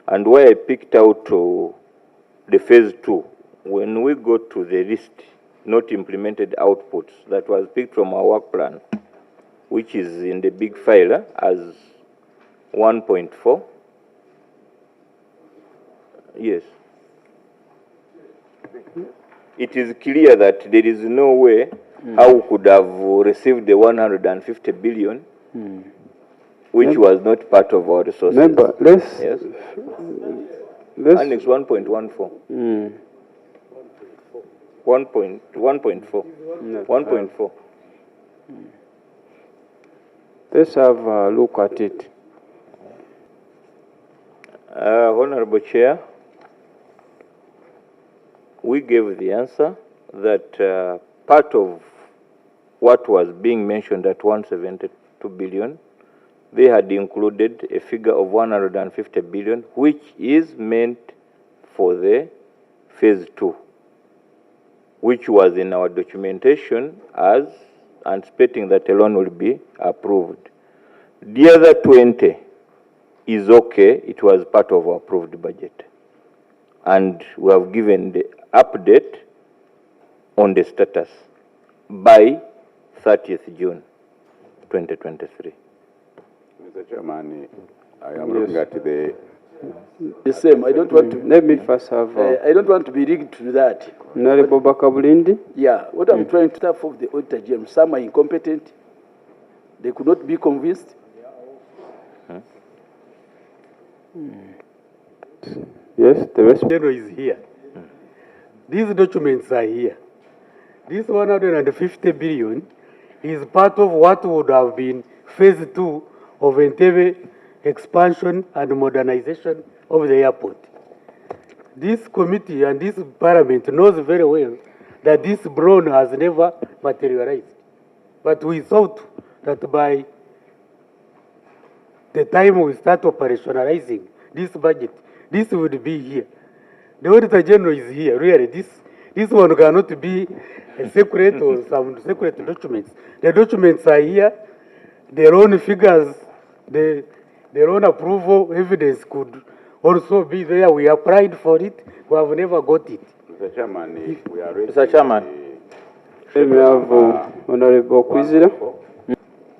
O: and why I picked out the phase 2, when we go to the list, not implemented outputs, that was picked from our work plan, which is in the big file as 1.4. Yes. It is clear that there is no way how we could have received the 150 billion, which was not part of our resources.
K: Remember, let's
O: Annex 1.14. 1.4. 1.4.
K: Let's have a look at it.
O: Honorable Chair, we gave the answer that part of what was being mentioned at 172 billion, they had included a figure of 150 billion, which is meant for the phase 2, which was in our documentation as anticipating that a loan will be approved. The other 20 is okay, it was part of our approved budget. And we have given the update on the status by 30th June 2023.
H: Mr. Chairman, I am looking at
P: the same. I don't want to.
K: Let me first have.
P: I don't want to be rigged to that.
K: Honorable Bakabulindi.
P: Yeah, what I'm trying to staff of the Auditor General. Some are incompetent. They could not be convinced.
K: Yes, the rest
G: is here. These documents are here. This 150 billion is part of what would have been phase 2 of Entebe expansion and modernization of the airport. This committee and this parliament knows very well that this loan has never materialized. But we thought that by the time we start operationalizing this budget, this would be here. The Auditor General is here, really. This one cannot be a secret or some secret documents. The documents are here. Their own figures, their own approval evidence could also be there. We applied for it. We have never got it.
H: Mr. Chairman, we are ready.
K: Mr. Chairman, let me have Honorable Kwizera.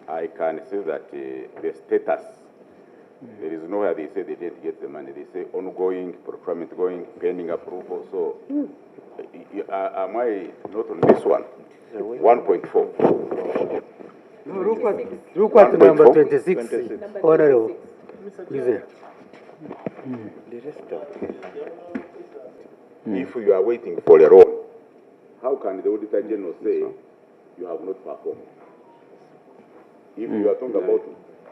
H: I can see that the status There is nowhere they say they didn't get the money. They say ongoing, procurement going, pending approval. So, am I not on this one? 1.4.
G: No, look at number 26. Honorable. Please.
H: If you are waiting for a loan, how can the Auditor General say you have not performed? If you are talking about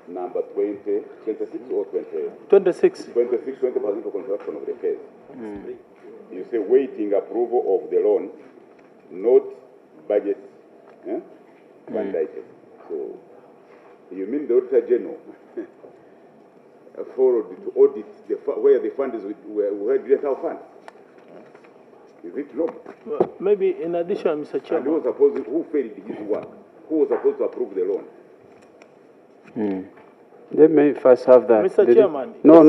H: number 20, 26 or 20?
D: 26.
H: 26, 20% for construction of the case. You say waiting approval of the loan, not budget mandated. So, you mean the Auditor General followed to audit where the fund is, where did they have funds? Is it wrong?
D: Well, maybe in addition, Mr. Chairman.
H: And who failed his work? Who was supposed to approve the loan?
K: Let me first have that.
D: Mr. Chairman.
K: No.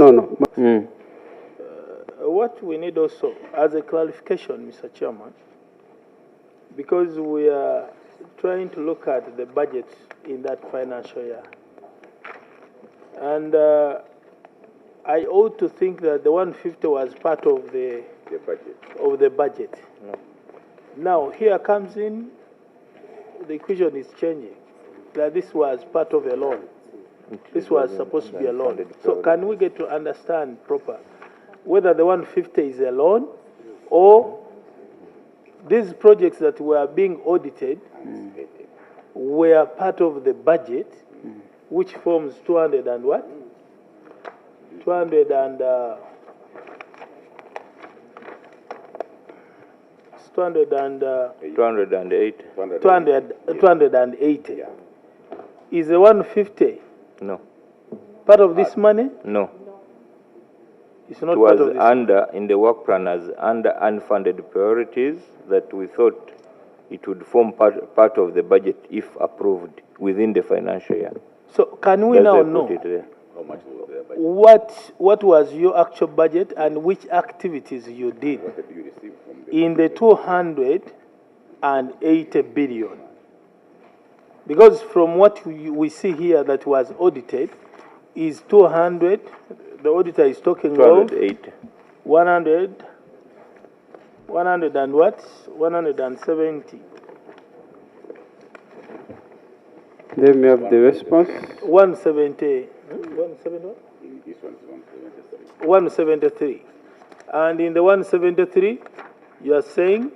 D: What we need also, as a clarification, Mr. Chairman, because we are trying to look at the budget in that financial year. And I ought to think that the 150 was part of the budget.
O: No.
D: Now, here comes in, the equation is changing, that this was part of a loan. This was supposed to be a loan. So can we get to understand proper whether the 150 is a loan or these projects that were being audited were part of the budget, which forms 200 and what? 200 and 280. Is the 150?
O: No.
D: Part of this money?
O: No.
D: It's not
O: it was
D: part of this
O: under, in the work plan as under unfunded priorities that we thought it would form part of the budget if approved within the financial year.
D: So can we now know what was your actual budget and which activities you did in the 280 billion? Because from what we see here that was audited is 200, the auditor is talking about 100 and what? 170.
K: Let me have the response.
D: 170. 173. And in the 173, you are saying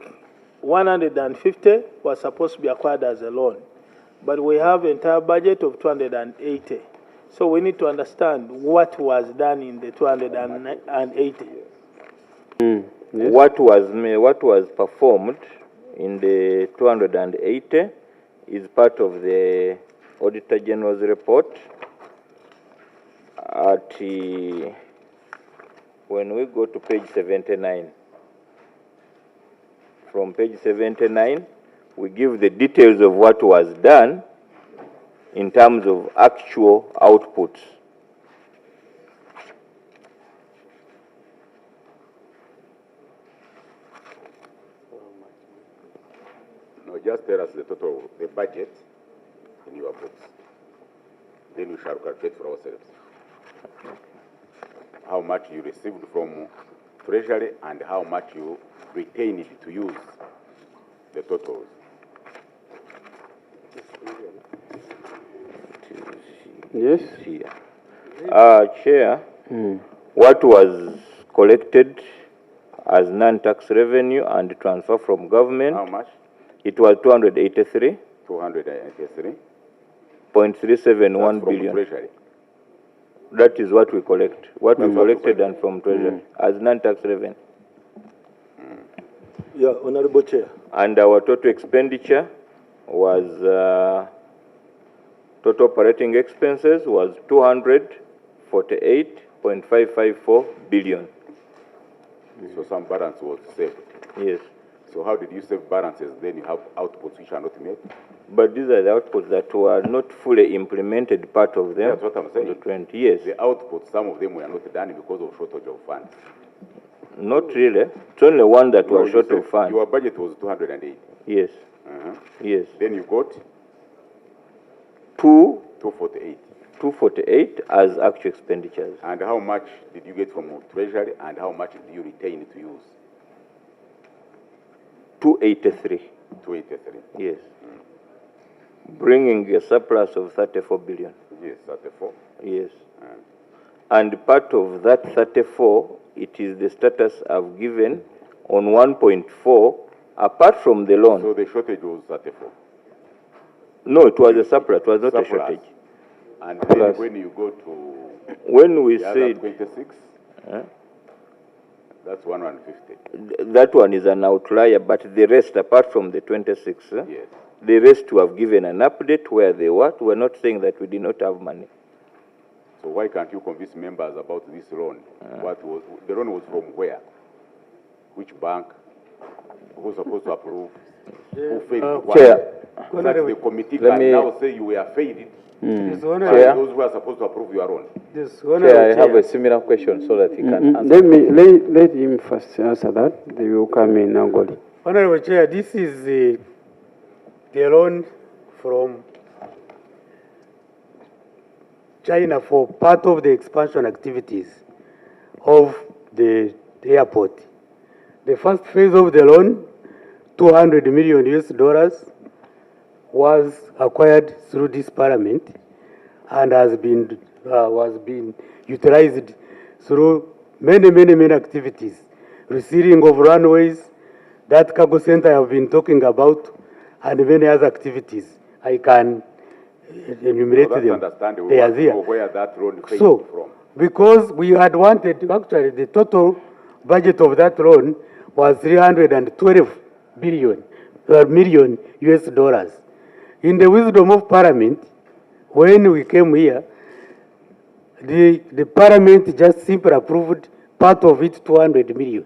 D: 150 was supposed to be acquired as a loan. But we have an entire budget of 280. So we need to understand what was done in the 280.
K: Yes.
O: What was performed in the 280 is part of the Auditor General's report. When we go to page 79, from page 79, we give the details of what was done in terms of actual outputs.
H: No, just tell us the total, the budget in your books. Then we shall calculate for ourselves. How much you received from Treasury and how much you retained to use the totals.
K: Yes.
O: Chair, what was collected as non-tax revenue and transfer from government?
H: How much?
O: It was 283.
H: 283.371
O: billion.
H: Treasury.
O: That is what we collect. What we collected and from Treasury as non-tax revenue.
Q: Yeah, Honorable Chair.
O: And our total expenditure was, total operating expenses was 248.554 billion.
H: So some balance was saved.
O: Yes.
H: So how did you save balances? Then you have outputs which are not made.
O: But these are the outputs that were not fully implemented, part of them.
H: That's what I'm saying.
O: The 20 years.
H: The outputs, some of them were not done because of shortage of funds.
O: Not really. It's only one that was short of funds.
H: Your budget was 208.
O: Yes. Yes.
H: Then you got
O: 248. 248 as actual expenditures.
H: And how much did you get from Treasury and how much do you retain to use?
O: 283.
H: 283.
O: Yes. Bringing a surplus of 34 billion.
H: Yes, 34.
O: Yes. And part of that 34, it is the status I've given on 1.4, apart from the loan.
H: So the shortage was 34?
O: No, it was a surplus, it was not a shortage.
H: And then when you go to
O: when we
H: the
O: said
H: other 26, that's 150.
O: That one is an outlier, but the rest, apart from the 26,
H: yes.
O: The rest we have given an update where they were. We're not saying that we did not have money.
H: So why can't you convince members about this loan? What was the loan was from where? Which bank? Who was supposed to approve? Who failed?
N: Chair.
H: That the committee can now say you were failed.
N: Chair.
H: Those who are supposed to approve your loan.
N: Chair, I have a similar question so that he can answer.
K: Let him first answer that. They will come in Angoli.
G: Honorable Chair, this is the loan from China for part of the expansion activities of the airport. The first phase of the loan, $200 million, was acquired through this parliament and has been was being utilized through many activities, receiving of runways, that cargo center I have been talking about, and many other activities. I can enumerate them.
H: Understandable.
G: They are there.
H: Where that loan came
G: So,
H: from.
G: because we had wanted, actually the total budget of that loan was $312 million US. In the wisdom of Parliament, when we came here, the Parliament just simply approved part of it, 200 million.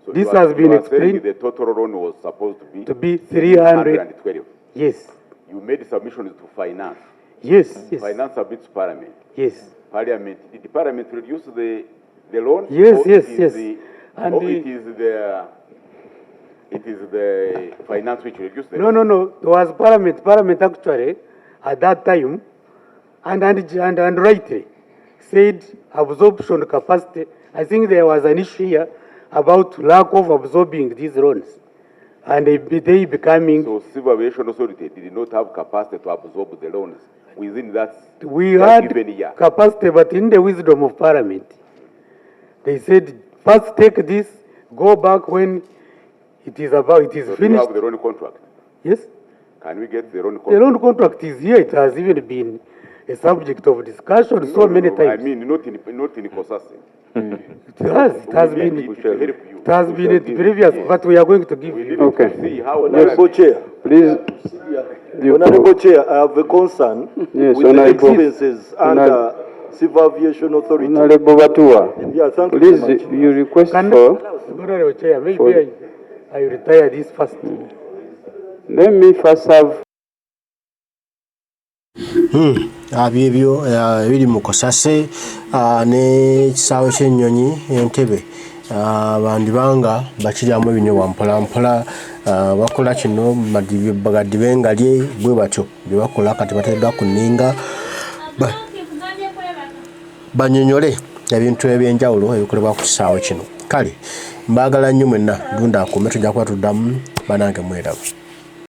H: So
G: this has been explained.
H: The total loan was supposed
G: to be 312. Yes.
H: You made submissions to finance.
G: Yes.
H: Finance submits to Parliament.
G: Yes.
H: Parliament. Did the Parliament reduce the loan?
G: Yes.
H: And it is the finance which reduced the
G: loan. No. It was Parliament. Parliament actually, at that time, and rightly, said absorption capacity. I think there was an issue here about lack of absorbing these loans. And they becoming...
H: So Civil Aviation Authority did not have capacity to absorb the loans within that
G: we had
H: year.
G: Capacity, but in the wisdom of Parliament, they said, first take this, go back when it is finished.
H: Do you have the loan contract?
G: Yes.
H: Can we get the loan contract?
G: The loan contract is here. It has even been a subject of discussion many times.
H: I mean, not in Kosase.
G: It has been in previous, but we are going to give you.
K: Okay.
Q: Honorable Chair.
K: Please.
Q: Honorable Chair, I have a concern with the expenses under Civil Aviation Authority.
K: Honorable Batua.
Q: Yeah, thank you
K: please,
Q: very much.
K: you request
G: Honorable Chair, maybe I retire this first.
K: Let me first have.
A: Abibyo biri mu Kosase ne Ekisawe Ky'Ennyonyi Entebe bandi banga bakiryamu ebinyobwa mpola bakola kino bagadde bengalye bwe batyo bye bakola kati bateereddwa kuninga banyonyole ebintu ebyenjawulo ebikolebwa ku kisaawe kino. Kale mbaagala nnyo mwenna gunda akume tujja kuba tuddamu banange mweraba.